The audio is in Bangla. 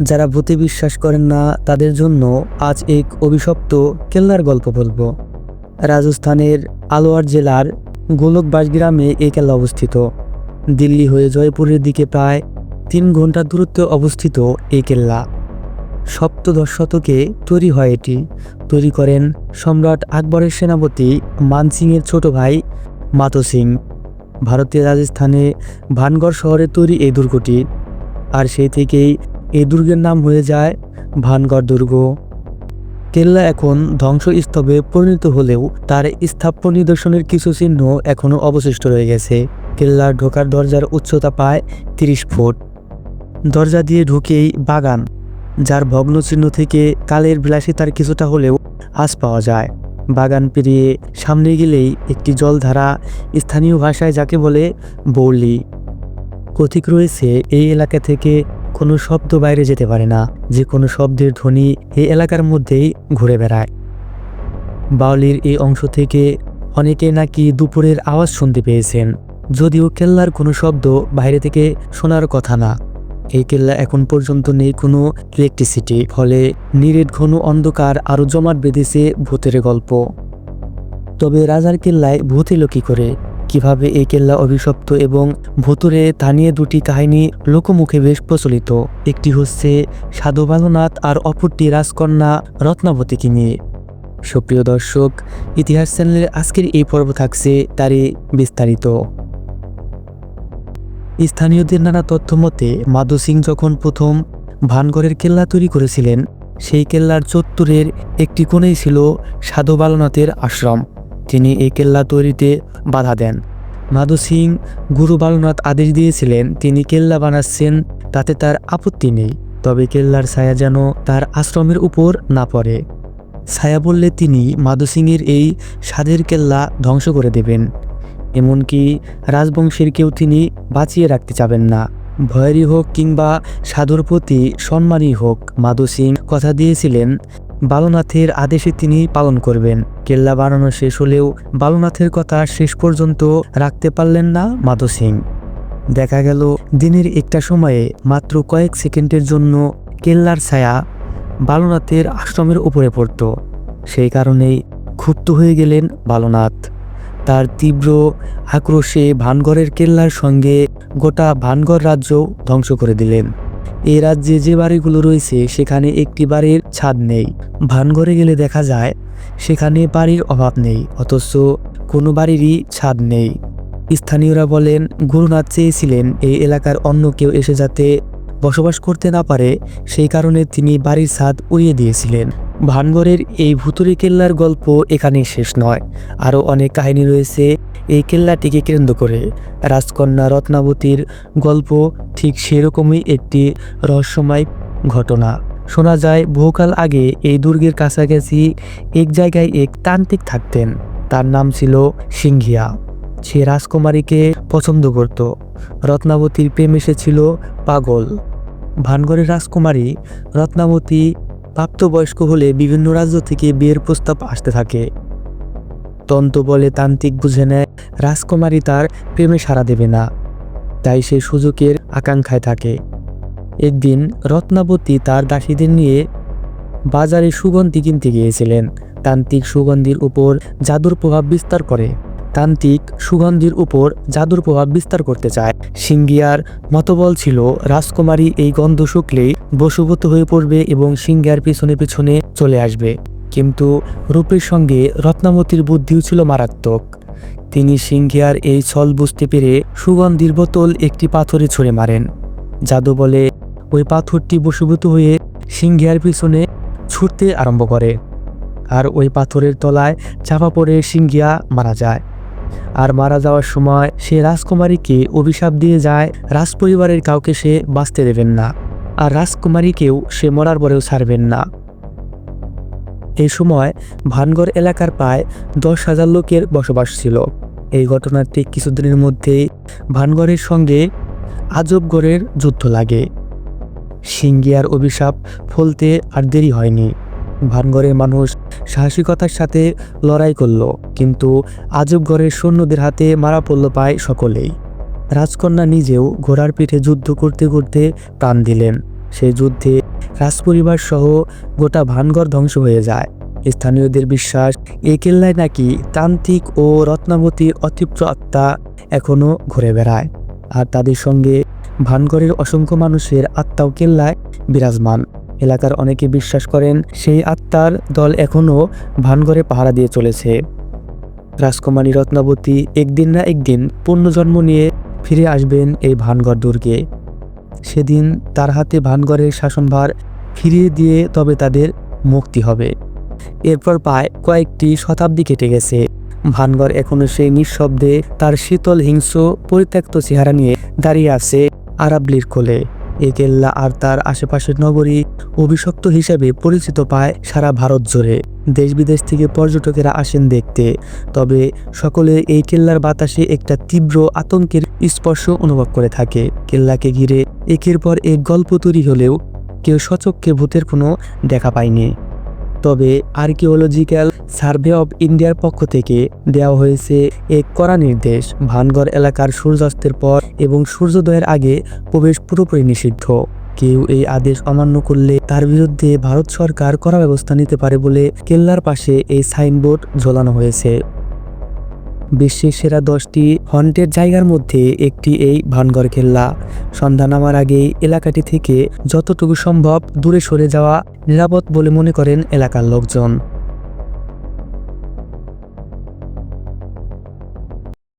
যারা ভূতে বিশ্বাস করেন না তাদের জন্য আজ এক অভিশপ্ত কেল্লার গল্প বলবো। রাজস্থানের আলোয়ার জেলার গোলকবাস গ্রামে এই কেল্লা অবস্থিত। দিল্লি হয়ে জয়পুরের দিকে প্রায় 3 ঘন্টার দূরত্বে অবস্থিত এই কেল্লা সপ্তদশ শতকে তৈরি হয়। এটি তৈরি করেন সম্রাট আকবরের সেনাপতি মান সিংয়ের ছোট ভাই মাতো সিং। ভারতের রাজস্থানে ভানগড় শহরে তৈরি এই দুর্গটি, আর সেই থেকেই এই দুর্গের নাম হয়ে যায় ভানগড় দুর্গ। কেল্লা এখন ধ্বংসস্তূপে পরিণত হলেও তার স্থাপত্য নিদর্শনের কিছু চিহ্ন এখনও অবশিষ্ট রয়ে গেছে। কেল্লার ঢোকার দরজার উচ্চতা প্রায় 30 ফুট। দরজা দিয়ে ঢুকেই বাগান, যার ভগ্ন চিহ্ন থেকে কালের বিলাসিতার কিছুটা হলেও আঁচ পাওয়া যায়। বাগান পেরিয়ে সামনে গেলেই একটি জলধারা, স্থানীয় ভাষায় যাকে বলে বৌলি। কথিত রয়েছে এই এলাকা থেকে কোনো শব্দ বাইরে যেতে পারে না, যে কোনো শব্দের ধ্বনি এই এলাকার মধ্যেই ঘুরে বেড়ায়। বাউলির এই অংশ থেকে অনেকে নাকি দুপুরের আওয়াজ শুনতে পেয়েছেন, যদিও কেল্লার কোনো শব্দ বাইরে থেকে শোনার কথা না। এই কেল্লা এখন পর্যন্ত নেই কোনো ইলেকট্রিসিটি, ফলে নিরেট ঘন অন্ধকার আরও জমাট বেঁধেছে ভূতের গল্প। তবে রাজার কেল্লায় ভূত এলো কী করে, কিভাবে এই কেল্লা অভিশপ্ত এবং ভূতুরে, তা নিয়ে দুটি কাহিনী লোকমুখে বেশ প্রচলিত। একটি হচ্ছে সাধু বালুনাথ আর অপরটি রাজকন্যা রত্নাবতীকে নিয়ে। সুপ্রিয় দর্শক, ইতিহাস চ্যানেলের আজকের এই পর্ব থাকছে তারই বিস্তারিত। স্থানীয়দের নানা তথ্য মতে মাধো সিং যখন প্রথম ভানগড়ের কেল্লা তৈরি করেছিলেন, সেই কেল্লার চত্বরের একটি কোণেই ছিল সাধু বালুনাথের আশ্রম। তিনি এই কেল্লা তৈরিতে বাধা দেন। মাধো সিং গুরু বালুনাথ আদেশ দিয়েছিলেন তিনি কেল্লা বানাচ্ছেন, তাতে তার আপত্তি নেই, তবে কেল্লার ছায়া যেন তার আশ্রমের উপর না পড়ে। ছায়া বললে তিনি মাধো সিংয়ের এই সাধের কেল্লা ধ্বংস করে দেবেন, এমনকি রাজবংশের কেউ তিনি বাঁচিয়ে রাখতে চাবেন না। ভয়েরই হোক কিংবা সাধুর প্রতি সম্মানই হোক, মাধো সিং কথা দিয়েছিলেন বালুনাথের আদেশে তিনি পালন করবেন। কেল্লা বানানো শেষ হলেও বালুনাথের কথা শেষ পর্যন্ত রাখতে পারলেন না মাধো সিং। দেখা গেল দিনের একটা সময়ে মাত্র কয়েক সেকেন্ডের জন্য কেল্লার ছায়া বালুনাথের আশ্রমের উপরে পড়ত। সেই কারণেই ক্ষুব্ধ হয়ে গেলেন বালুনাথ। তার তীব্র আক্রোশে ভানগড়ের কেল্লার সঙ্গে গোটা ভানগড় রাজ্য ধ্বংস করে দিলেন। এই রাজ্যে যে বাড়িগুলো রয়েছে সেখানে একটি বাড়ির ছাদ নেই। ভানগড়ে গেলে দেখা যায় সেখানে বাড়ির অভাব নেই, অথচ কোনো বাড়িরই ছাদ নেই। স্থানীয়রা বলেন গুরুনাথ চেয়েছিলেন এই এলাকার অন্য কেউ এসে যাতে বসবাস করতে না পারে, সেই কারণে তিনি বাড়ির ছাদ উড়িয়ে দিয়েছিলেন। ভানগড়ের এই ভুতুড়ে কেল্লার গল্প এখানেই শেষ নয়, আরও অনেক কাহিনী রয়েছে এই কেল্লাটিকে কেন্দ্র করে। রাজকন্যা রত্নাবতীর গল্প ঠিক সেরকমই একটি রহস্যময় ঘটনা। শোনা যায় বহুকাল আগে এই দুর্গের কাছাকাছি এক জায়গায় এক তান্ত্রিক থাকতেন। তার নাম ছিল সিংহিয়া। সে রাজকুমারীকে পছন্দ করত। রত্নাবতীর প্রেম এসেছিল পাগল। ভানগড়ের রাজকুমারী রত্নাবতী প্রাপ্তবয়স্ক হলে বিভিন্ন রাজ্য থেকে বিয়ের প্রস্তাব আসতে থাকে। তন্ত্র বলে তান্ত্রিক বুঝে নেয় রাজকুমারী তার প্রেমে সাড়া দেবে না, তাই সে সুযোগের আকাঙ্ক্ষায় থাকে। একদিন রত্নাবতী তার দাসীদের নিয়ে বাজারে সুগন্ধি কিনতে গিয়েছিলেন। তান্ত্রিক সুগন্ধির উপর জাদুর প্রভাব বিস্তার করে। করতে চায়। সিংহিয়ার মতবল ছিল রাজকুমারী এই গন্ধ শুকলেই বশীভূত হয়ে পড়বে এবং সিংহিয়ার পিছনে পিছনে চলে আসবে। কিন্তু রূপের সঙ্গে রত্নাবতীর বুদ্ধিও ছিল মারাত্মক। তিনি সিংহিয়ার এই ছল বুঝতে পেরে সুগন্ধির বোতল একটি পাথরে ছুঁড়ে মারেন। জাদু বলে ওই পাথরটি বশীভূত হয়ে সিংহিয়ার পিছনে ছুটতে আরম্ভ করে, আর ওই পাথরের তলায় চাপা পড়ে সিংহিয়া মারা যায়। আর মারা যাওয়ার সময় সে রাজকুমারীকে অভিশাপ দিয়ে যায় রাজপরিবারের কাউকে সে বাঁচতে দেবেন না, আর রাজকুমারীকেও সে মরার পরেও ছাড়বেন না। এই সময় ভানগড় এলাকার প্রায় 10,000 লোকের বসবাস ছিল। এই ঘটনার ঠিক কিছুদিনের মধ্যেই ভানগড়ের সঙ্গে আজবগড়ের যুদ্ধ লাগে। সিংহিয়ার অভিশাপ ফলতে আর দেরি হয়নি। ভানগড়ের মানুষ সাহসিকতার সাথে লড়াই করল, কিন্তু আজবগড়ের সৈন্যদের হাতে মারা পড়ল প্রায় সকলেই। রাজকন্যা নিজেও ঘোড়ার পিঠে যুদ্ধ করতে করতে প্রাণ দিলেন। সেই যুদ্ধে রাজপরিবার সহ গোটা ভানগড় ধ্বংস হয়ে যায়। স্থানীয়দের বিশ্বাস, এই কেল্লায় নাকি তান্ত্রিক ও রত্নাবতীর অতৃপ্ত আত্মা এখনও ঘুরে বেড়ায়, আর তাদের সঙ্গে ভানগড়ের অসংখ্য মানুষের আত্মাও কেল্লায় বিরাজমান। এলাকার অনেকে বিশ্বাস করেন সেই আত্মার দল এখনও ভানগড়ে পাহারা দিয়ে চলেছে। রাজকুমারী রত্নাবতী একদিন না একদিন পুনর্জন্ম নিয়ে ফিরে আসবেন এই ভানগড় দুর্গে। সেদিন তার হাতে ভানগড়ের শাসনভার ফিরিয়ে দিয়ে তবে তাদের মুক্তি হবে। এরপর প্রায় কয়েকটি শতাব্দী কেটে গেছে। ভানগড় এখনও সেই নিঃশব্দে তার শীতল হিংস্র পরিত্যক্ত চেহারা নিয়ে দাঁড়িয়ে আছে আরাবলির কোলে। এই কেল্লা আর তার আশেপাশের নগরী অভিশপ্ত হিসেবে পরিচিত পায় সারা ভারত জুড়ে। দেশ বিদেশ থেকে পর্যটকেরা আসেন দেখতে, তবে সকলে এই কেল্লার বাতাসে একটা তীব্র আতঙ্কের স্পর্শ অনুভব করে থাকে। কেল্লাকে ঘিরে একের পর এক গল্প তৈরি হলেও কেউ সচক্ষে ভূতের কোনো দেখা পায়নি। তবে আর্কিওলজিক্যাল সার্ভে অব ইন্ডিয়ার পক্ষ থেকে দেওয়া হয়েছে এক কড়া নির্দেশ, ভানগড় এলাকার সূর্যাস্তের পর এবং সূর্যোদয়ের আগে প্রবেশ পুরোপুরি নিষিদ্ধ। কেউ এই আদেশ অমান্য করলে তার বিরুদ্ধে ভারত সরকার কড়া ব্যবস্থা নিতে পারে বলে কেল্লার পাশে এই সাইনবোর্ড ঝোলানো হয়েছে। বিশ্বের সেরা 10টি হন্টেড জায়গার মধ্যে একটি এই ভানগড় কেল্লা। সন্ধ্যা নামার আগেই এলাকাটি থেকে যতটুকু সম্ভব দূরে সরে যাওয়া নিরাপদ বলে মনে করেন এলাকার লোকজন।